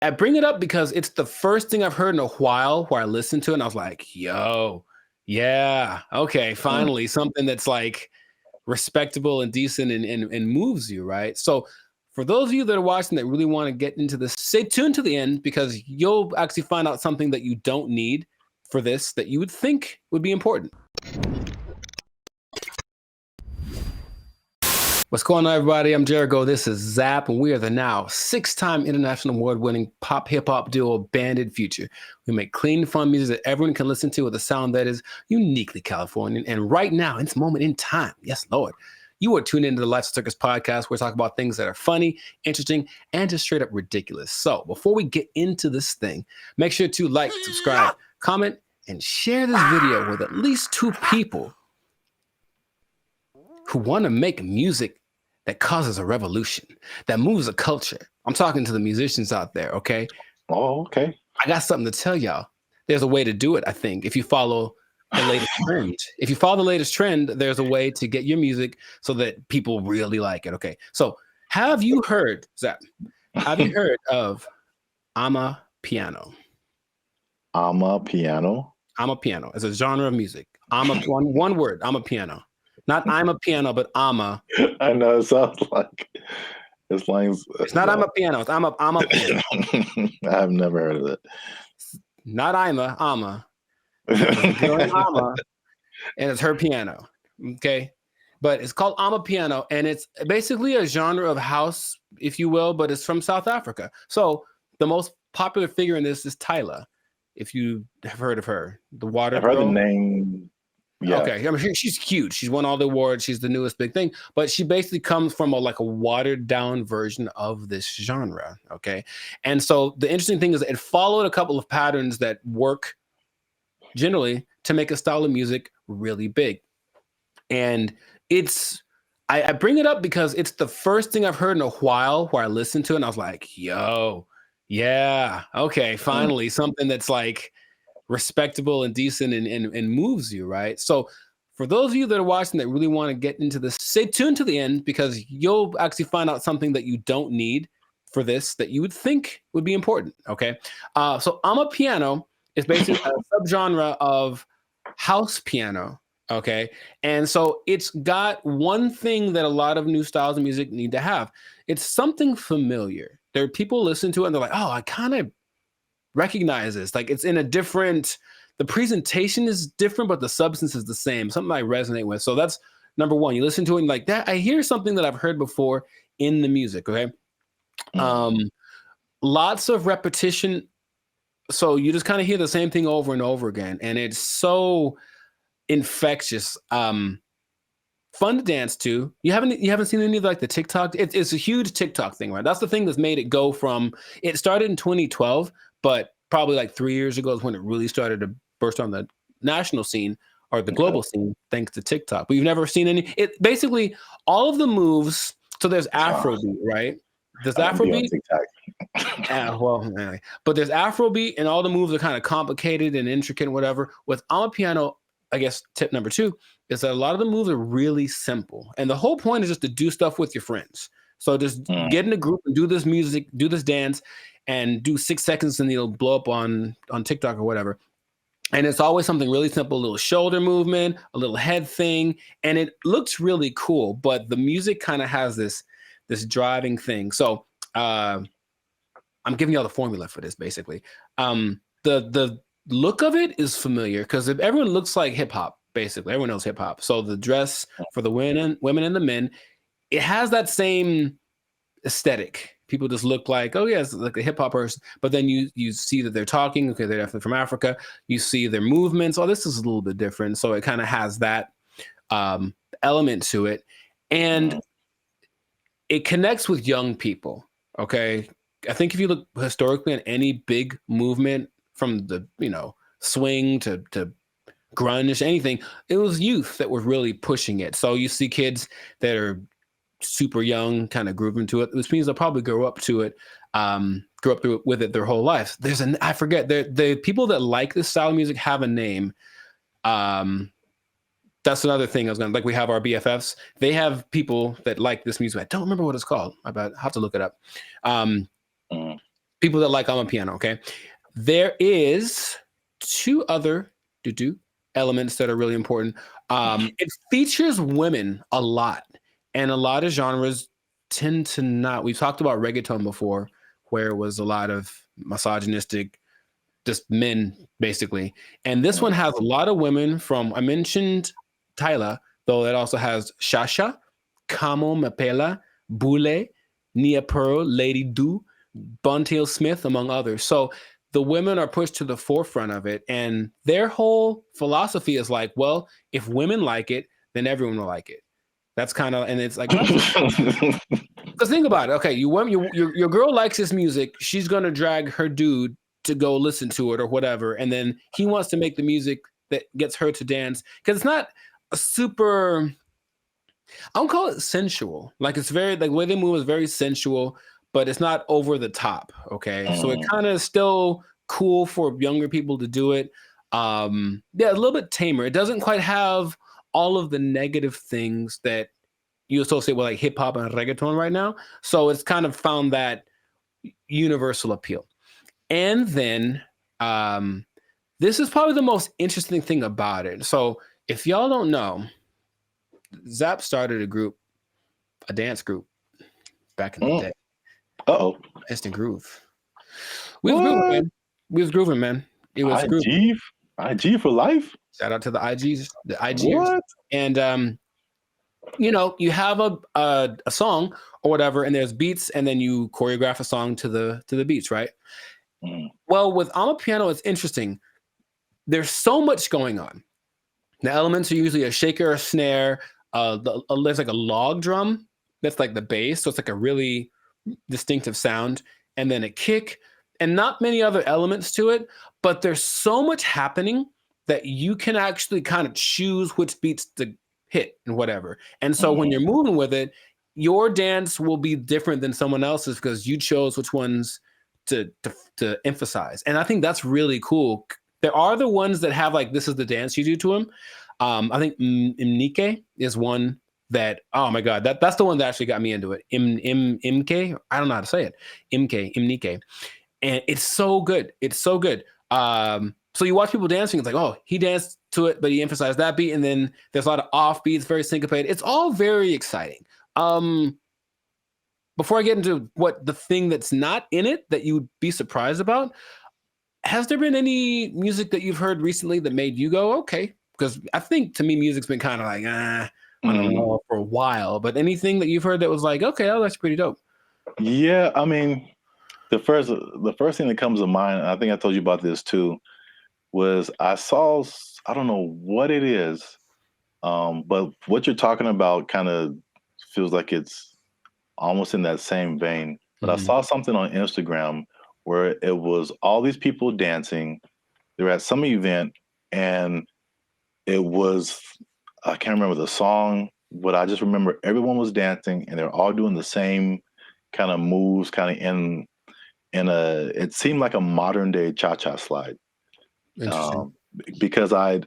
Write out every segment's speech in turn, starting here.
I bring it up because it's the first thing I've heard in a while where I listened to it and I was like, yo, yeah, okay, Mm. finally something that's like respectable and decent and moves you, right? So for those of you that are watching that really want to get into this, stay tuned to the end because you'll actually find out something that you don't need for this that you would think would be important. What's going on, everybody? I'm Jericho. This is Zap, and we are the now 6-time international award-winning pop hip-hop duo Banded Future. We make clean, fun music that everyone can listen to with a sound that is uniquely Californian. And right now, in this moment in time, yes, Lord, you are tuned into the Life Circus podcast where we talk about things that are funny, interesting, and just straight up ridiculous. So before we get into this thing, make sure to like, subscribe, comment, and share this video with at least 2 people who want to make music that causes a revolution, that moves a culture. I'm talking to the musicians out there, okay? Oh, okay. I got something to tell y'all. There's a way to do it, I think, if you follow the latest trend. If you follow the latest trend, there's a way to get your music so that people really like it, okay? So have you heard, Zach, have you heard of Amapiano? Amapiano. Amapiano is a genre of music. One word, Amapiano. Not I'm a piano, but ama. I know it sounds like it's like It's not I'm a piano. It's I'm a piano. I've never heard of it. Not ama. It's ama, and it's her piano. Okay, but it's called Amapiano, and it's basically a genre of house, if you will, but it's from South Africa. So the most popular figure in this is Tyla. If you have heard of her, the water. I've heard the name. Yeah. Okay, I mean, she's huge. She's won all the awards. She's the newest big thing, but she basically comes from a watered down version of this genre. Okay, and so the interesting thing is it followed a couple of patterns that work generally to make a style of music really big, and I bring it up because it's the first thing I've heard in a while where I listened to it and I was like, yo, yeah, okay, finally something that's like respectable and decent and moves you, right? So for those of you that are watching that really want to get into this, stay tuned to the end because you'll actually find out something that you don't need for this that you would think would be important, okay? So Amapiano is basically a subgenre of house piano, okay? And so it's got one thing that a lot of new styles of music need to have. It's something familiar. There are people listen to it and they're like, oh, I kind of recognize this. Like it's in a different, the presentation is different, but the substance is the same. Something I resonate with. So that's number one. You listen to it and like that, I hear something that I've heard before in the music. Okay. Lots of repetition. So you just kind of hear the same thing over and over again. And it's so infectious. Fun to dance to. You haven't seen any of like the TikTok? It's a huge TikTok thing, right? That's the thing that's made it go from, it started in 2012, but probably like 3 years ago is when it really started to burst on the national scene or the global scene, thanks to TikTok. But you've never seen any, it basically all of the moves. So there's Afrobeat, right? There's Afrobeat. But there's Afrobeat and all the moves are kind of complicated and intricate and whatever. With Amapiano, I guess tip number 2 is that a lot of the moves are really simple. And the whole point is just to do stuff with your friends. So just get in a group and do this music, do this dance, and do 6 seconds and it'll blow up on TikTok or whatever. And it's always something really simple, a little shoulder movement, a little head thing. And it looks really cool, but the music kind of has this driving thing. So I'm giving y'all the formula for this, basically. The look of it is familiar because if everyone looks like hip hop, basically everyone knows hip hop. So the dress for the women and the men, it has that same aesthetic. People just look like, oh yeah, it's like a hip hop person. But then you see that they're talking. Okay, they're definitely from Africa. You see their movements. Oh, this is a little bit different. So it kind of has that element to it, and it connects with young people. Okay, I think if you look historically at any big movement from the swing to grunge, anything, it was youth that were really pushing it. So you see kids that are super young kind of grooving to it, which means they'll probably grow up to it, grow up with it their whole life. I forget, the people that like this style of music have a name. That's another thing I was going to, like, we have our BFFs. They have people that like this music. I don't remember what it's called. I have to look it up. people that like Amapiano, okay? There is two other elements that are really important. It features women a lot, and a lot of genres tend to not. We've talked about reggaeton before, where it was a lot of misogynistic, just men basically. And this one has a lot of women from, I mentioned Tyla, though it also has Shasha, Kamo Mapela, Bule, Nia Pearl, Lady Do, Buntail Smith, among others. So the women are pushed to the forefront of it. And their whole philosophy is like, well, if women like it, then everyone will like it. That's kind of, and it's like, well, because think about it. Okay, your girl likes this music. She's gonna drag her dude to go listen to it or whatever, and then he wants to make the music that gets her to dance because it's not a super. I don't call it sensual. Like it's very like the way they move is very sensual, but it's not over the top. Okay, so it kind of still cool for younger people to do it. Yeah, a little bit tamer. It doesn't quite have all of the negative things that you associate with like hip hop and reggaeton right now. So it's kind of found that universal appeal. And then this is probably the most interesting thing about it. So if y'all don't know, Zap started a dance group back in the day. Uh-oh. Instant Groove. We was grooving, man. We was grooving, man. It was grooving. IG for life? Shout out to the IGers. What? And you know, you have a song or whatever, and there's beats, and then you choreograph a song to the beats, right? Well, with Amapiano, it's interesting. There's so much going on. The elements are usually a shaker, a snare. There's like a log drum that's like the bass, so it's like a really distinctive sound, and then a kick, and not many other elements to it. But there's so much happening that you can actually kind of choose which beats to hit and whatever. And so when you're moving with it, your dance will be different than someone else's because you chose which ones to emphasize. And I think that's really cool. There are the ones that have like, this is the dance you do to them. I think Imnike is one that, oh my God, that's the one that actually got me into it. Imke, I don't know how to say it. Imnike. And it's so good. It's so good. So you watch people dancing, it's like, oh, he danced to it, but he emphasized that beat. And then there's a lot of off beats, very syncopated. It's all very exciting. Before I get into what the thing that's not in it that you would be surprised about, has there been any music that you've heard recently that made you go, okay? Because I think to me, music's been kind of like, I don't know, for a while. But anything that you've heard that was like, okay, oh, that's pretty dope. Yeah, I mean, the first thing that comes to mind, and I think I told you about this too, was I saw, I don't know what it is, but what you're talking about kind of feels like it's almost in that same vein. But I saw something on Instagram where it was all these people dancing. They were at some event, and it was, I can't remember the song, but I just remember everyone was dancing, and they're all doing the same kind of moves, kind of in it seemed like a modern day cha-cha slide. Because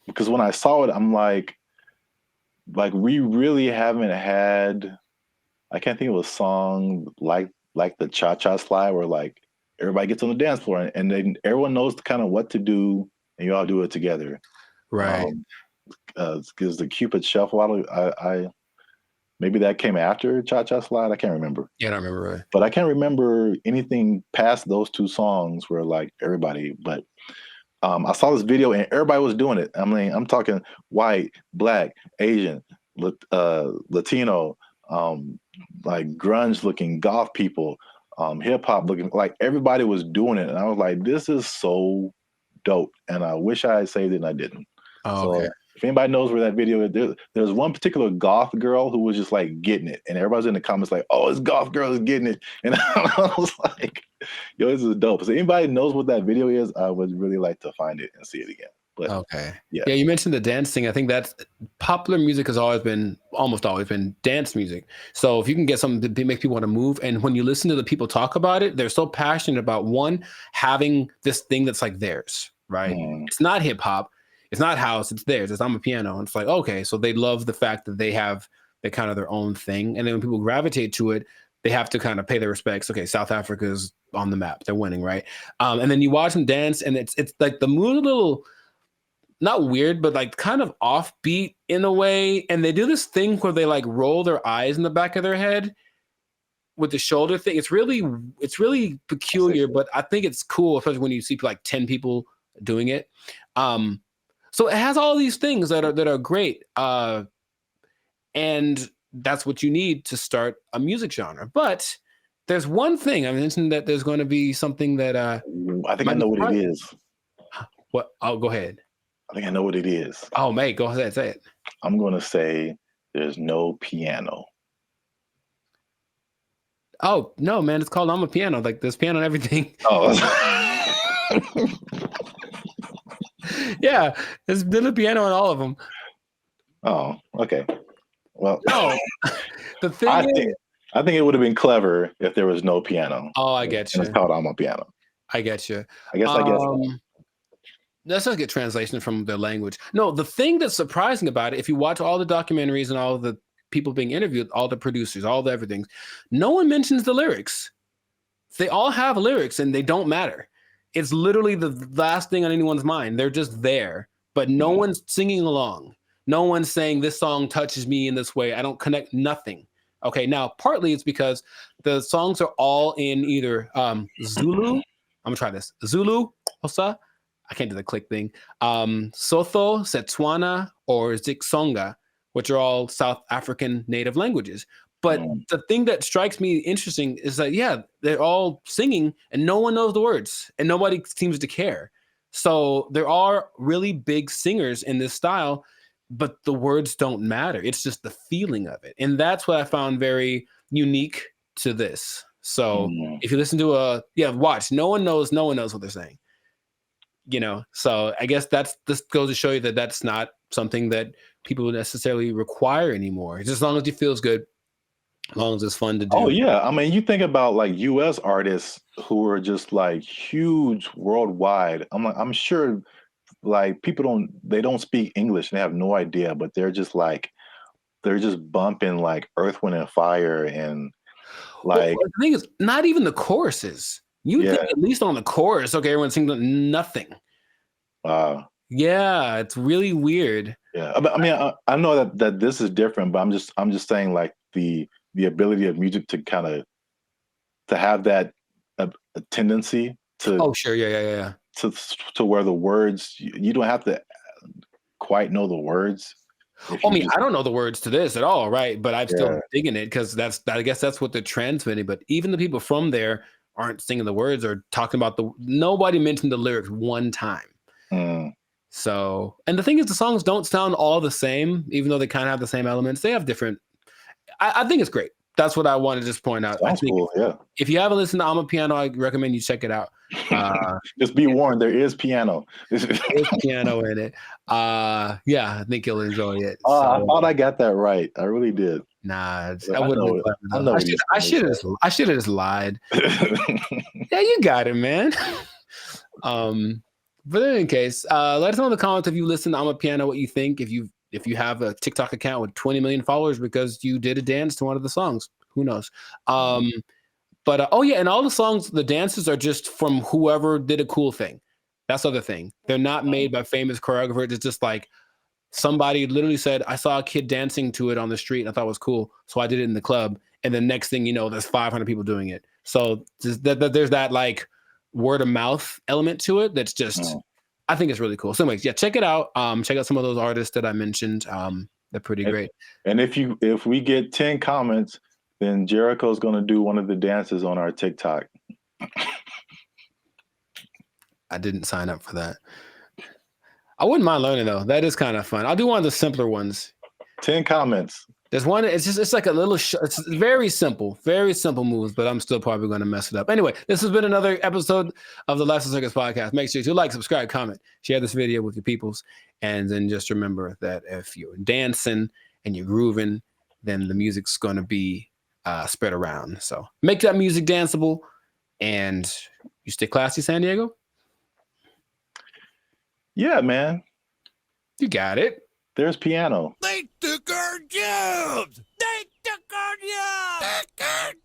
because when I saw it, I'm like we really haven't had, I can't think of a song like the cha-cha slide where like everybody gets on the dance floor and then everyone knows kind of what to do and you all do it together. Right. Because the Cupid Shuffle, I maybe that came after Cha-Cha Slide. I can't remember. Yeah, I don't remember really. But I can't remember anything past those two songs where like everybody, but I saw this video and everybody was doing it. I mean, I'm talking white, black, Asian, Latino, like grunge looking goth people, hip hop looking, like everybody was doing it. And I was like, this is so dope. And I wish I had saved it and I didn't. Oh, okay. So if anybody knows where that video is, there's one particular goth girl who was just like getting it. And everybody's in the comments like, oh, this goth girl is getting it. And I was like, yo, this is dope. So anybody knows what that video is, I would really like to find it and see it again. But okay. Yeah, you mentioned the dancing. I think that's popular music has almost always been dance music. So if you can get something to make people want to move, and when you listen to the people talk about it, they're so passionate about one, having this thing that's like theirs, right? It's not hip hop. It's not house, it's theirs. It's Amapiano. And it's like, okay, so they love the fact that they have kind of their own thing. And then when people gravitate to it, they have to kind of pay their respects. Okay, South Africa's on the map. They're winning, right? And then you watch them dance, and it's like the mood a little not weird, but like kind of offbeat in a way. And they do this thing where they like roll their eyes in the back of their head with the shoulder thing. It's really peculiar, but I think it's cool, especially when you see like 10 people doing it. So it has all these things that are great. And that's what you need to start a music genre. But there's one thing I mentioned, that there's going to be something that I think I know what it is. What? Oh, go ahead. I think I know what it is. Oh, mate, go ahead, say it. I'm going to say there's no piano. Oh, no, man, it's called Amapiano. Like, there's piano and everything. Oh. Yeah, there's a piano in all of them. Oh, okay. Well, no. The thing I think it would have been clever if there was no piano. Oh, I get you. It's called Amapiano. I get you. I guess. That's not a good translation from their language. No, the thing that's surprising about it, if you watch all the documentaries and all the people being interviewed, all the producers, all the everything, no one mentions the lyrics. They all have lyrics and they don't matter. It's literally the last thing on anyone's mind. They're just there, but no one's singing along. No one's saying this song touches me in this way. I don't connect nothing. Okay, now partly it's because the songs are all in either Zulu. I'm gonna try this. Zulu, Hosa. I can't do the click thing. Sotho, Setswana, or Zixonga, which are all South African native languages. But the thing that strikes me interesting is that, yeah, they're all singing and no one knows the words and nobody seems to care. So there are really big singers in this style, but the words don't matter. It's just the feeling of it. And that's what I found very unique to this. So if you listen to watch, no one knows what they're saying. You know, so I guess this goes to show you that that's not something that people necessarily require anymore. Just as long as it feels good, as long as it's fun to do. Oh yeah, I mean, you think about like U.S. artists who are just like huge worldwide. I'm sure like people don't speak English and they have no idea, but they're just bumping like Earth, Wind and Fire and like. Well, the thing is, not even the choruses. You think at least on the chorus, okay, everyone's singing nothing. Yeah, it's really weird. Yeah, I mean, I know that this is different, but I'm just saying like the ability of music to kind of to have that a tendency to. Oh sure, yeah. To where the words you don't have to quite know the words. I mean, I don't know the words to this at all, right? But I'm still digging it because I guess that's what they're transmitting. But even the people from there aren't singing the words or talking about nobody mentioned the lyrics one time. So, and the thing is, the songs don't sound all the same, even though they kind of have the same elements. They have different. I think it's great. That's what I want to just point out. Sounds cool, yeah. If you haven't listened to Amapiano, I recommend you check it out. Just be warned, there is piano. There's piano in it. Yeah, I think you'll enjoy it. I thought I got that right. I really did. Nah, I wouldn't. I should have just lied. Yeah, you got it, man. But in any case, let us know in the comments if you listen to Amapiano, what you think. If you have a TikTok account with 20 million followers because you did a dance to one of the songs, who knows? But and all the songs, the dances are just from whoever did a cool thing. That's the other thing. They're not made by famous choreographers. It's just like somebody literally said, I saw a kid dancing to it on the street and I thought it was cool. So I did it in the club. And the next thing you know, there's 500 people doing it. So there's that like word of mouth element to it. That's just, I think it's really cool. So anyways, yeah, check it out. Check out some of those artists that I mentioned. They're pretty great. And if we get 10 comments, then Jericho's going to do one of the dances on our TikTok. I didn't sign up for that. I wouldn't mind learning though. That is kind of fun. I'll do one of the simpler ones. 10 comments. There's one. It's like a little. It's very simple moves, but I'm still probably going to mess it up. Anyway, this has been another episode of the Lifestyle Circus podcast. Make sure to like, subscribe, comment, share this video with your peoples, and then just remember that if you're dancing and you're grooving, then the music's going to be spread around. So make that music danceable, and you stay classy, San Diego. Yeah, man. You got it. There's piano. They took our jobs. They took our jobs.